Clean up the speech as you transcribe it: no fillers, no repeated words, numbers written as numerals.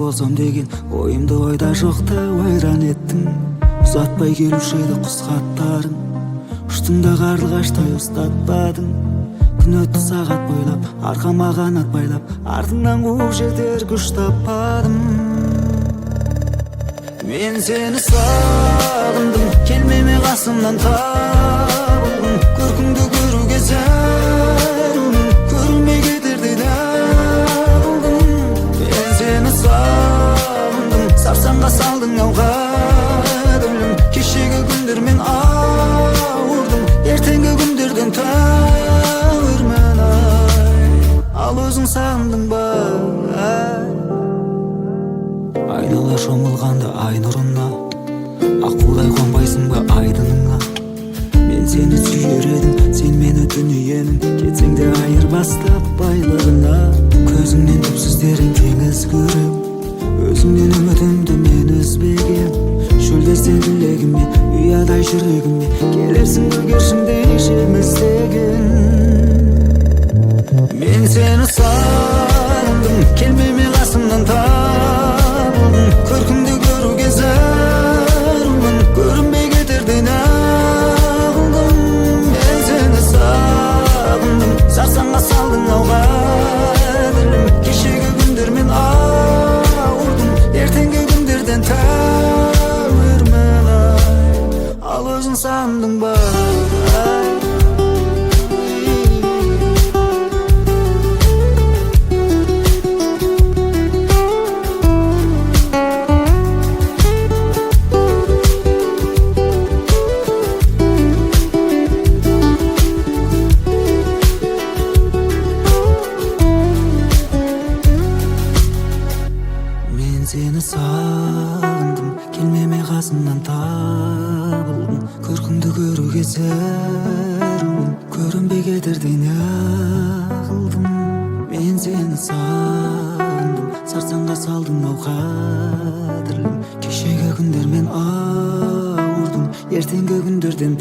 болсом деген ойымды ойда жоқта ойран еттің. Ұзатпай келуші еді құс хаттарың, ұштың да қарлығаштай ұстатпадың. Күн өтті сағат бойлап, арқама қанат байлап, артыңнан қуып жетер күш таппадым. Мен сені сағындым, келмеме қасымнан табылдым. Көркіңді көруге зәрумін, көрілмей кетердей дағылдым. Мен сені сағындым, сарсаңға салдың ау қадірлім. Кешегі күндермен ауырдым, ертеңгі күндерден тәуірмін ай. Ал өзің сағындың ба айнала шомылғанда ай нұрына, аққудай қонбайсың ба айдыныңа. Мен сені сүйер едім, сен мені дүниенің, кетсең де айырбастап байлығына. Көзіңнен түпсіз терең теңіз көрем, өзіңнен үмітімді мен үзбегем. Шөлдесең тілегіме, ұядай жүрегіме, келерсің көгершіндей жем іздеген. Мен сені сағындым, келмеме қасымнан табылдым. Көркіңді көруге зәрумін, көрінбей кетердей нағылдым. Мен сені сағындым, сарсаңға салдың ау қадірлім. Кешегі күндермен ауырдым, ертеңгі күндерден тәуірмін ай. Ал өзің сағындың ба сені сағындым, келмеме қасымнан табылдым. Көркіңді көруге зәрумін, көрінбей кетердей неғылдым. Мен сені сағындым, сарсаңға салдың ау қадірлім. Кешегі күндермен ауырдым, ертеңгі күндерден